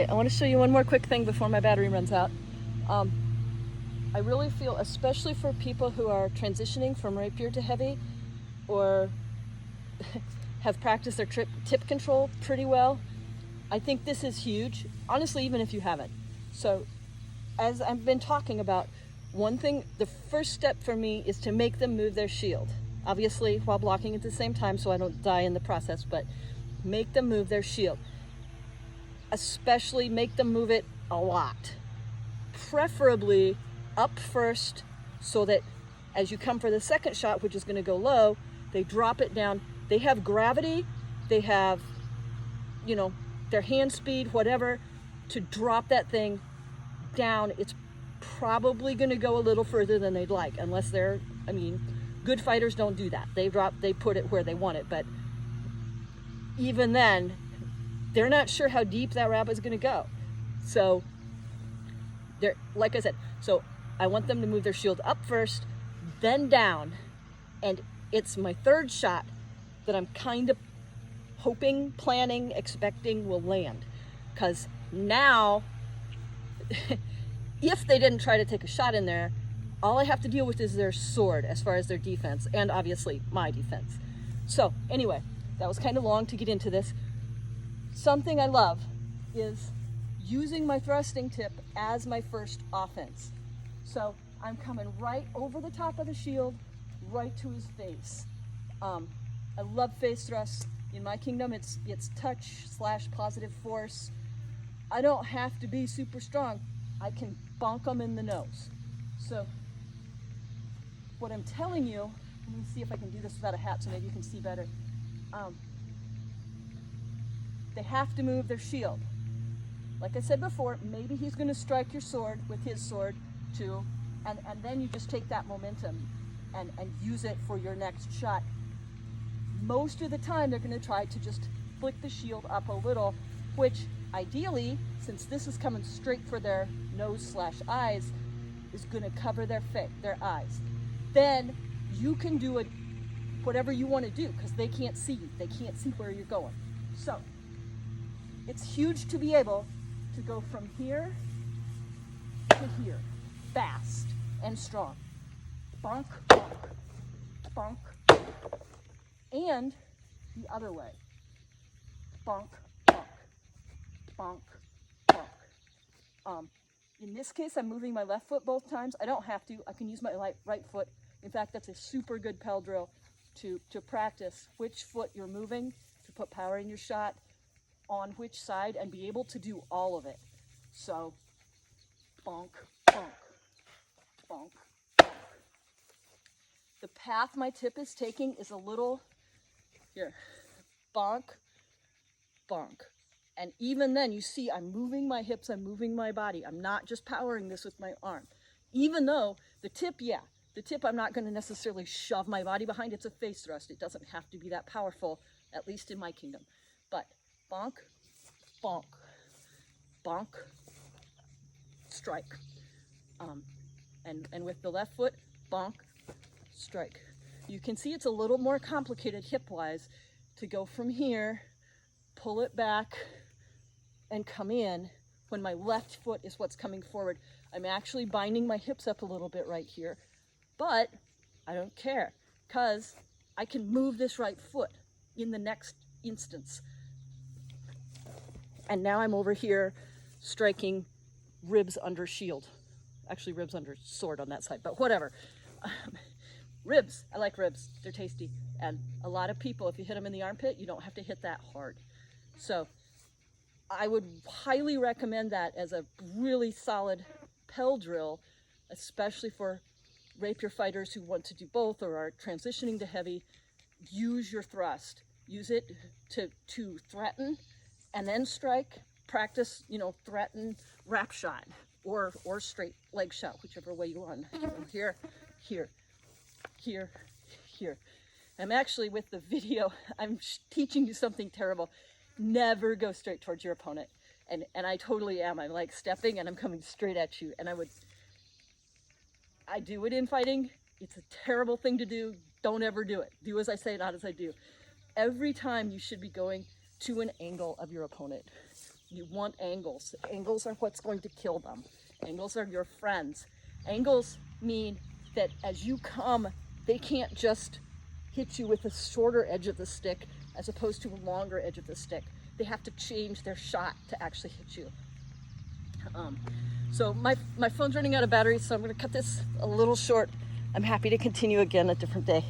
Okay, I want to show you one more quick thing before my battery runs out. I really feel, especially for people who are transitioning from rapier to heavy or have practiced their tip control pretty well, I think this is huge. Honestly, even if you haven't. So, as I've been talking about, one thing, the first step for me is to make them move their shield. Obviously, while blocking at the same time so I don't die in the process, but make them move their shield. Especially make them move it a lot. Preferably up first so that as you come for the second shot, which is going to go low, they drop it down. They have gravity, they have, you know, their hand speed, whatever, to drop that thing down. It's probably going to go a little further than they'd like, unless they're, I mean, good fighters don't do that. They put it where they want it, but even then, they're not sure how deep that rabbit's going to go. So, they're, like I said, so I want them to move their shield up first, then down, and it's my third shot that I'm kind of hoping, planning, expecting will land. Because now, if they didn't try to take a shot in there, all I have to deal with is their sword as far as their defense, and obviously my defense. So anyway, that was kind of long to get into this. Something I love is using my thrusting tip as my first offense. So I'm coming right over the top of the shield, right to his face. I love face thrusts. In my kingdom, it's touch/positive force. I don't have to be super strong. I can bonk them in the nose. So what I'm telling you, let me see if I can do this without a hat so maybe you can see better. They have to move their shield. Like I said before, maybe he's going to strike your sword with his sword too, and then you just take that momentum and use it for your next shot. Most of the time they're going to try to just flick the shield up a little, which ideally, since this is coming straight for their nose/eyes, is going to cover their eyes. Then you can do it whatever you want to do because they can't see you. They can't see where you're going. So it's huge to be able to go from here to here, fast and strong. Bonk, bonk, bonk. And the other way. Bonk, bonk, bonk, bonk. In this case, I'm moving my left foot both times. I don't have to. I can use my right foot. In fact, that's a super good Pell drill to practice which foot you're moving, to put power in your shot, on which side, and be able to do all of it. So, bonk, bonk, bonk, bonk. The path my tip is taking is a little, here, bonk, bonk. And even then, you see, I'm moving my hips, I'm moving my body. I'm not just powering this with my arm. Even though the tip, yeah, the tip I'm not going to necessarily shove my body behind. It's a face thrust. It doesn't have to be that powerful, at least in my kingdom. But bonk, bonk, bonk, strike. And with the left foot, bonk, strike. You can see it's a little more complicated hip-wise to go from here, pull it back, and come in when my left foot is what's coming forward. I'm actually binding my hips up a little bit right here, but I don't care because I can move this right foot in the next instance. And now I'm over here striking ribs under shield. Actually, ribs under sword on that side, but whatever. Ribs, I like ribs. They're tasty. And a lot of people, if you hit them in the armpit, you don't have to hit that hard. So I would highly recommend that as a really solid Pell drill, especially for rapier fighters who want to do both or are transitioning to heavy. Use your thrust. Use it to threaten and then strike. Practice, threaten, wrap shot or straight leg shot, whichever way you want. Here, here, here, here. I'm actually, with the video, I'm teaching you something terrible. Never go straight towards your opponent. And I totally am. I'm like stepping and I'm coming straight at you. And I do it in fighting. It's a terrible thing to do. Don't ever do it. Do as I say, not as I do. Every time you should be going to an angle of your opponent. You want angles. Angles are what's going to kill them. Angles are your friends. Angles mean that as you come, they can't just hit you with a shorter edge of the stick as opposed to a longer edge of the stick. They have to change their shot to actually hit you. So my phone's running out of battery, so I'm going to cut this a little short. I'm happy to continue again a different day.